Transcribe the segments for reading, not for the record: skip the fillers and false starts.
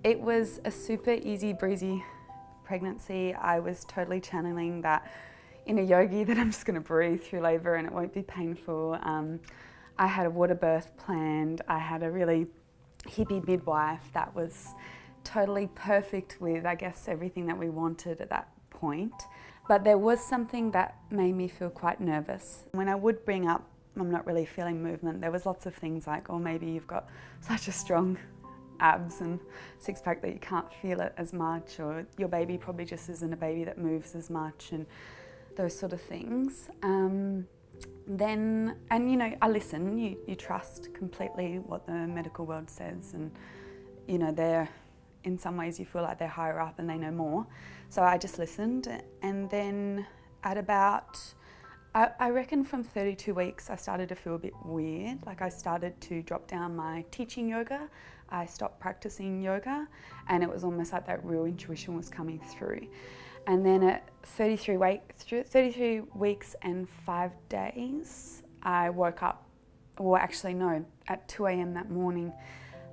It was a super easy breezy pregnancy. I was totally channeling that inner yogi that I'm just going to breathe through labour and it won't be painful. I had a water birth planned. I had a really hippie midwife that was totally perfect with, I guess, everything that we wanted at that point. But there was something that made me feel quite nervous. When I would bring up, I'm not really feeling movement, there was lots of things like, oh, maybe you've got such a strong abs and six pack that you can't feel it as much, or your baby probably just isn't a baby that moves as much, and those sort of things. Then, you know, I listen, you trust completely what the medical world says, and you know, they're, in some ways you feel like they're higher up and they know more. So I just listened, and then at about, I reckon from 32 weeks I started to feel a bit weird. Like I started to drop down my teaching yoga, I stopped practicing yoga, and it was almost like that real intuition was coming through. And then at 33 weeks and 5 days, I woke up, well actually no, at 2 a.m. that morning,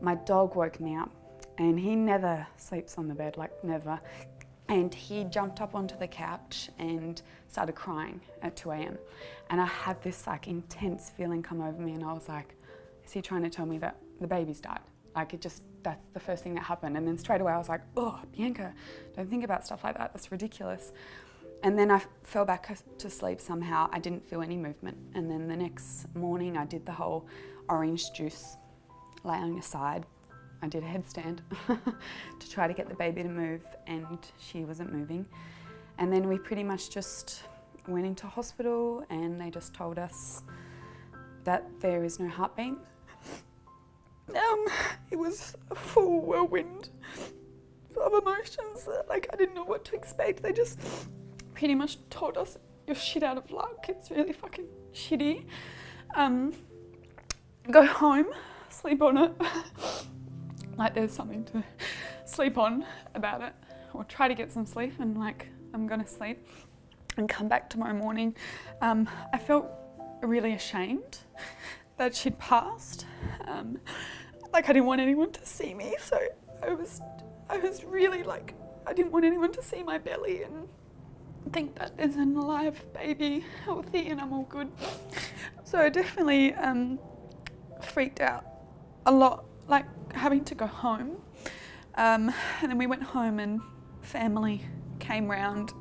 my dog woke me up, and he never sleeps on the bed, like never. And he jumped up onto the couch and started crying at 2 a.m. And I had this like intense feeling come over me, and I was like, is he trying to tell me that the baby's died? Like that's the first thing that happened. And then straight away I was like, oh, Bianca, don't think about stuff like that, that's ridiculous. And then I fell back to sleep somehow. I didn't feel any movement. And then the next morning I did the whole orange juice, lay on your side. I did a headstand to try to get the baby to move, and she wasn't moving. And then we pretty much just went into hospital, and they just told us that there is no heartbeat. It was a full whirlwind of emotions. Like I didn't know what to expect. They just pretty much told us, you're shit out of luck. It's really fucking shitty. Go home, sleep on it. Like there's something to sleep on about it, or try to get some sleep, and like I'm gonna sleep and come back tomorrow morning. I felt really ashamed that she'd passed. Like I didn't want anyone to see me, so I was really like, I didn't want anyone to see my belly and think that there's an alive baby, healthy, and I'm all good. So I definitely freaked out a lot, like having to go home. And then we went home and family came round,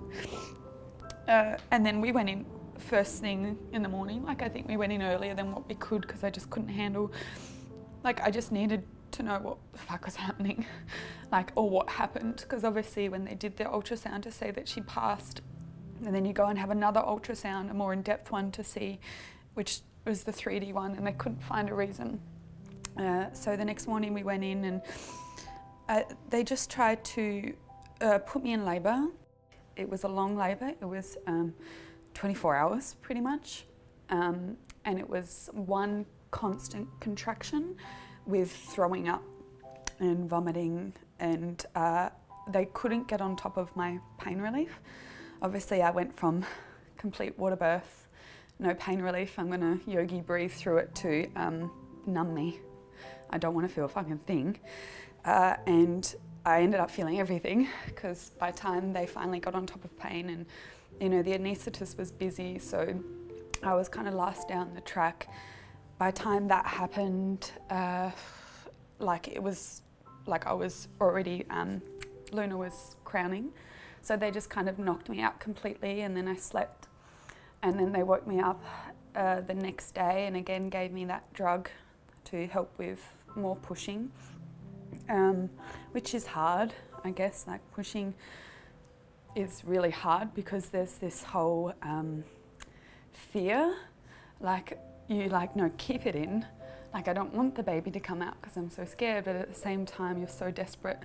and then we went in first thing in the morning. Like I think we went in earlier than what we could, because I just couldn't handle, like I just needed to know what the fuck was happening, like, or what happened, because obviously when they did the ultrasound to say that she passed, and then you go and have another ultrasound, a more in-depth one to see, which was the 3D one, and they couldn't find a reason. So the next morning we went in, and they just tried to put me in labour. It was a long labour. It was 24 hours pretty much, and it was one constant contraction with throwing up and vomiting, and they couldn't get on top of my pain relief. Obviously I went from complete water birth, no pain relief, I'm gonna yogi breathe through it, to numb me. I don't want to feel a fucking thing. And I ended up feeling everything, because by the time they finally got on top of pain, and you know, the anaesthetist was busy, so I was kind of last down the track. By the time that happened, like it was like I was already, Luna was crowning, so they just kind of knocked me out completely, and then I slept, and then they woke me up the next day and again gave me that drug to help with more pushing, which is hard, I guess. Like pushing is really hard, because there's this whole fear, like you like, no, keep it in. Like I don't want the baby to come out because I'm so scared, but at the same time you're so desperate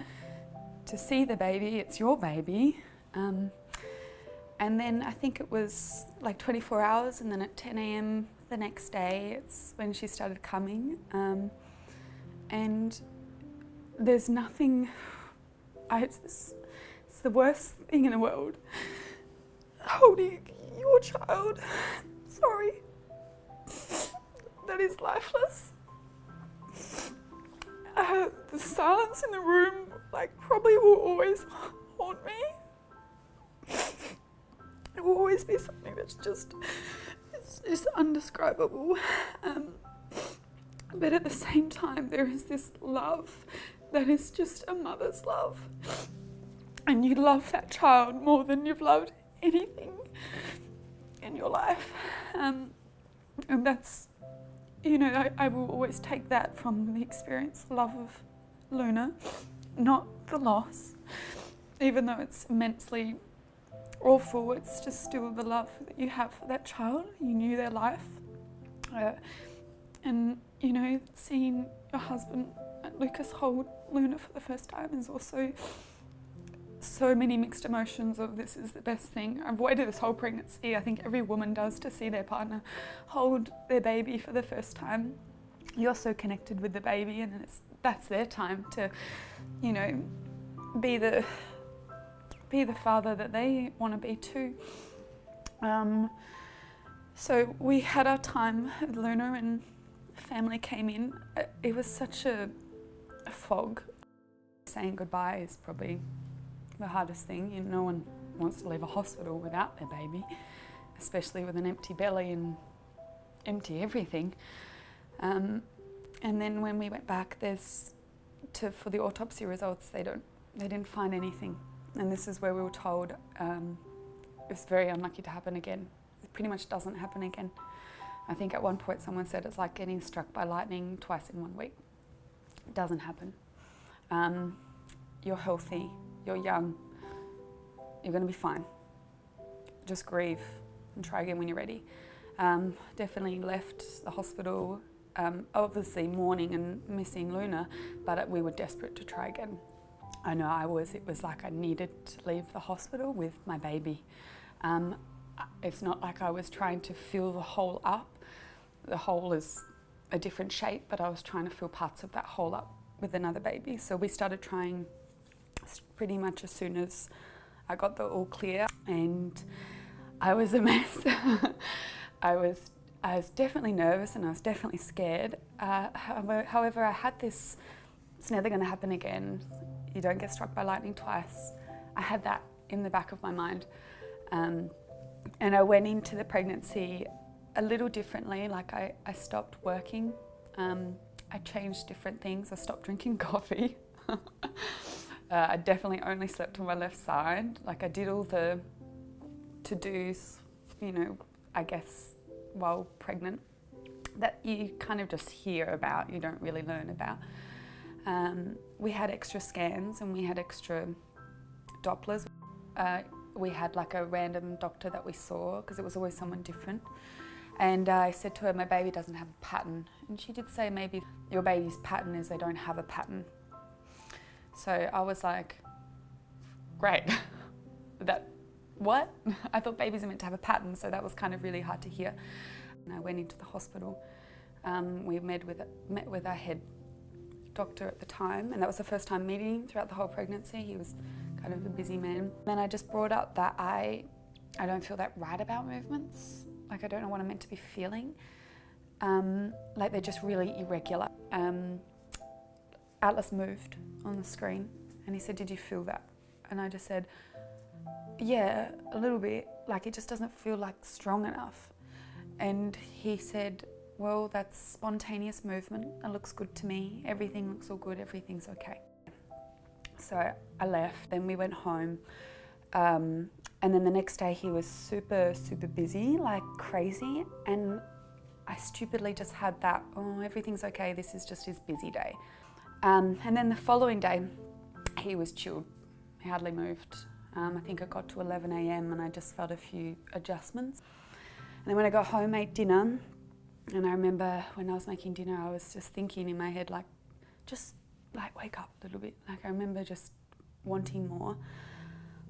to see the baby, it's your baby. And then I think it was like 24 hours, and then at 10 a.m. the next day, it's when she started coming. And there's nothing, it's the worst thing in the world, holding your child, that is lifeless. the silence in the room, like, probably will always haunt me. It will always be something that's just, it's undescribable. But at the same time, there is this love that is just a mother's love. And you love that child more than you've loved anything in your life. And that's, you know, I will always take that from the experience, the love of Luna, not the loss. Even though it's immensely awful, it's just still the love that you have for that child. You knew their life. And, you know, seeing your husband, Lukas, hold Luna for the first time is also so many mixed emotions of this is the best thing. I've waited this whole pregnancy, I think every woman does, to see their partner hold their baby for the first time. You're so connected with the baby, and that's their time to, you know, be the father that they want to be too. So we had our time with Luna, and family came in. It was such a fog. Saying goodbye is probably the hardest thing. You know, no one wants to leave a hospital without their baby, especially with an empty belly and empty everything. And then when we went back, for the autopsy results, they didn't find anything. And this is where we were told it's very unlucky to happen again. It pretty much doesn't happen again. I think at one point someone said it's like getting struck by lightning twice in 1 week. It doesn't happen. You're healthy, you're young, you're going to be fine. Just grieve and try again when you're ready. Definitely left the hospital, obviously mourning and missing Luna, but we were desperate to try again. I know I was. It was like I needed to leave the hospital with my baby. It's not like I was trying to fill the hole up. The hole is a different shape, but I was trying to fill parts of that hole up with another baby. So we started trying pretty much as soon as I got the all clear, and I was a mess. I was definitely nervous and I was definitely scared. However, I had this, it's never going to happen again. You don't get struck by lightning twice. I had that in the back of my mind. And I went into the pregnancy a little differently. Like I stopped working. I changed different things. I stopped drinking coffee. I definitely only slept on my left side. Like I did all the to-dos, you know, I guess, while pregnant, that you kind of just hear about, you don't really learn about. We had extra scans and we had extra Dopplers. We had like a random doctor that we saw, because it was always someone different. And I said to her, my baby doesn't have a pattern. And she did say, maybe your baby's pattern is they don't have a pattern. So I was like, great. What? I thought babies are meant to have a pattern, so that was kind of really hard to hear. And I went into the hospital. We met with our head doctor at the time, and that was the first time meeting him throughout the whole pregnancy. He was kind of a busy man. Then I just brought up that I don't feel that right about movements. Like I don't know what I'm meant to be feeling. Like they're just really irregular. Atlas moved on the screen and he said, did you feel that? And I just said, yeah, a little bit. Like it just doesn't feel like strong enough. And he said, well, that's spontaneous movement. It looks good to me. Everything looks all good. Everything's okay. So I left. Then we went home. And then the next day he was super, super busy, like crazy. And I stupidly just had that, oh, everything's okay. This is just his busy day. And then the following day, he was chilled. He hardly moved. I think it got to 11 a.m. and I just felt a few adjustments. And then when I got home, ate dinner. And I remember when I was making dinner, I was just thinking in my head, like, just like wake up a little bit. Like I remember just wanting more.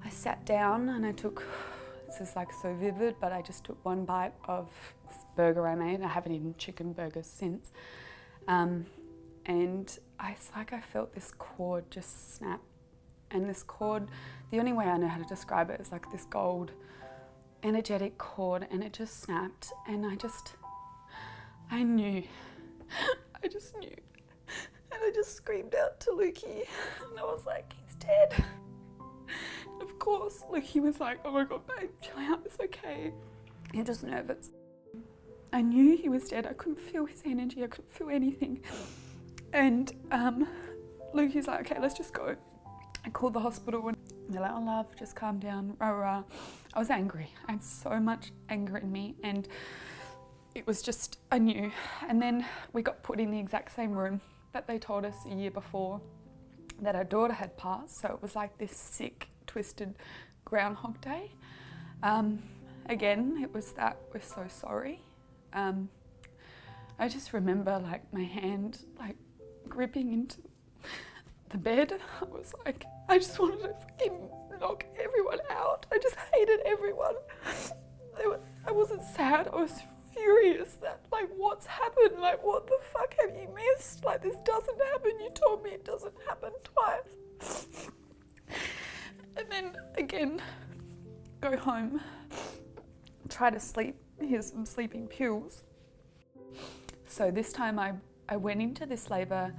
I sat down and I took, this is like so vivid, but I just took one bite of this burger I made. I haven't eaten chicken burgers since. And I felt this cord just snap. And this cord, the only way I know how to describe it is like this gold, energetic cord, and it just snapped. And I just knew. And I just screamed out to Lukey and I was like, he's dead. And of course, Lukey was like, oh my God, babe, chill out, it's okay. You're just nervous. I knew he was dead. I couldn't feel his energy. I couldn't feel anything. And Lukey's like, okay, let's just go. I called the hospital and they're like, oh love, just calm down, rah, rah. I was angry. I had so much anger in me and it was just, I knew. And then we got put in the exact same room that they told us a year before that our daughter had passed. So it was like this sick, twisted Groundhog Day. Again, it was that we're so sorry. I just remember like my hand like gripping into the bed. I was like, I just wanted to fucking knock everyone out. I just hated everyone. I wasn't sad, I was furious that like what's happened, like what the fuck have you missed? Like this doesn't happen, you told me it doesn't happen twice. And then again, go home, try to sleep, here's some sleeping pills. So this time I went into this labour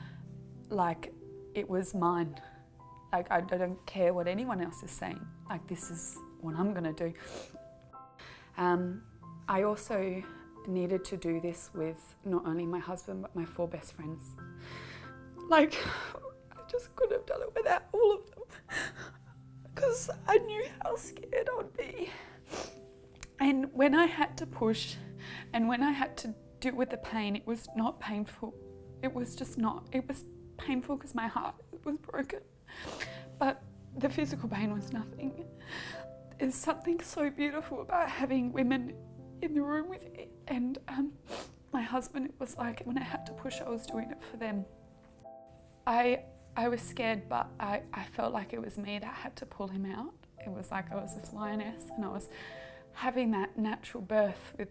like it was mine. Like I don't care what anyone else is saying. Like this is what I'm gonna do. I also needed to do this with not only my husband but my 4 best friends. Like I just couldn't have done it without all of them because I knew how scared I would be. And when I had to push and when I had to deal with the pain, it was not painful. It was just not. It was painful because my heart was broken. But the physical pain was nothing. There's something so beautiful about having women in the room with me. And my husband, it was like when I had to push, I was doing it for them. I was scared, but I felt like it was me that had to pull him out. It was like I was this lioness and I was having that natural birth with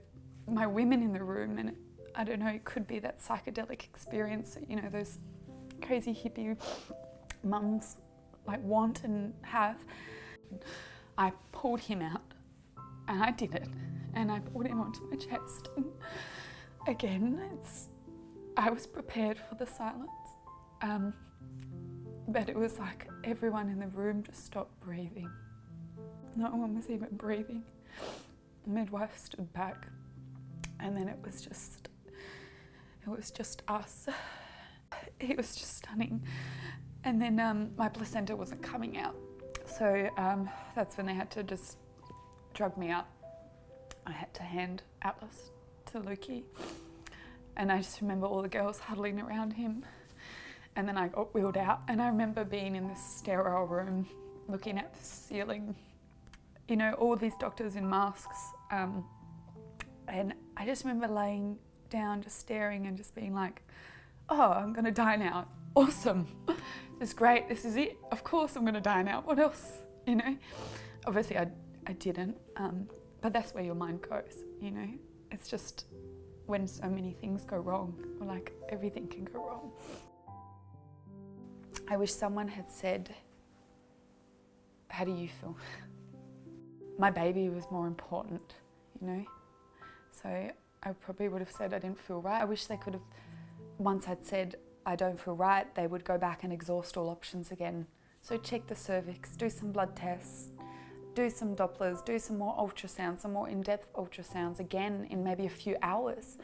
my women in the room, and I don't know, it could be that psychedelic experience that, you know, those crazy hippie mums like want and have. I pulled him out and I did it and I pulled him onto my chest. And again, I was prepared for the silence, but it was like everyone in the room just stopped breathing. No one was even breathing. The midwife stood back and then it was just us. It was just stunning. And then my placenta wasn't coming out. So that's when they had to just drug me out. I had to hand Atlas to Lukey. And I just remember all the girls huddling around him. And then I got wheeled out. And I remember being in this sterile room, looking at the ceiling, you know, all these doctors in masks. And I just remember laying down, just staring and just being like, oh, I'm gonna die now. Awesome. This is great, this is it. Of course I'm gonna die now. What else, you know? Obviously I didn't, but that's where your mind goes, you know? It's just when so many things go wrong, or like everything can go wrong. I wish someone had said, how do you feel? My baby was more important, you know? So I probably would have said I didn't feel right. I wish they could have, once I'd said I don't feel right, they would go back and exhaust all options again. So check the cervix, do some blood tests, do some Dopplers, do some more ultrasounds, some more in-depth ultrasounds again in maybe a few hours.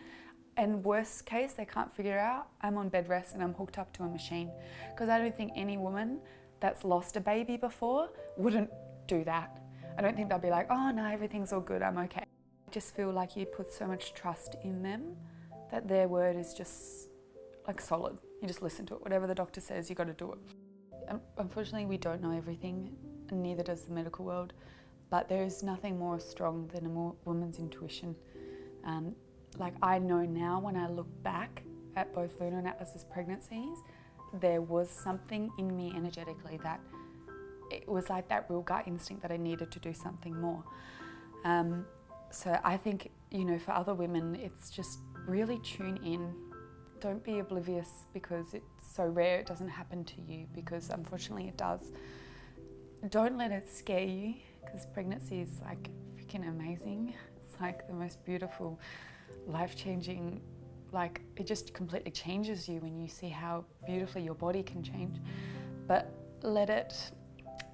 And worst case, they can't figure it out, I'm on bed rest and I'm hooked up to a machine. Because I don't think any woman that's lost a baby before wouldn't do that. I don't think they'll be like, oh no, everything's all good, I'm okay. I just feel like you put so much trust in them that their word is just like solid. You just listen to it. Whatever the doctor says, you got to do it. Unfortunately, we don't know everything, and neither does the medical world, but there is nothing more strong than a woman's intuition. Like I know now when I look back at both Luna and Atlas's pregnancies, there was something in me energetically that it was like that real gut instinct that I needed to do something more. So I think, you know, for other women, it's just really tune in. Don't be oblivious because it's so rare it doesn't happen to you, because unfortunately it does. Don't let it scare you, because pregnancy is like freaking amazing. It's like the most beautiful, life-changing like, it just completely changes you when you see how beautifully your body can change. But let it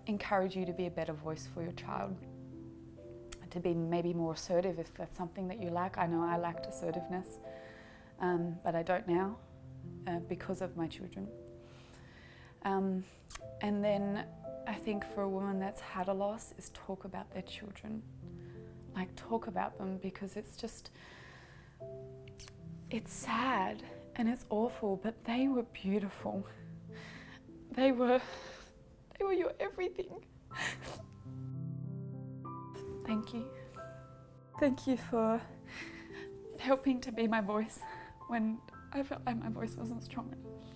encourage you to be a better voice for your child, to be maybe more assertive if that's something that you lack. I know I lacked assertiveness, but I don't now because of my children. And then I think for a woman that's had a loss is talk about their children. Like, talk about them, because it's sad and it's awful, but they were beautiful. They were your everything. Thank you. Thank you for helping to be my voice when I felt like my voice wasn't strong enough.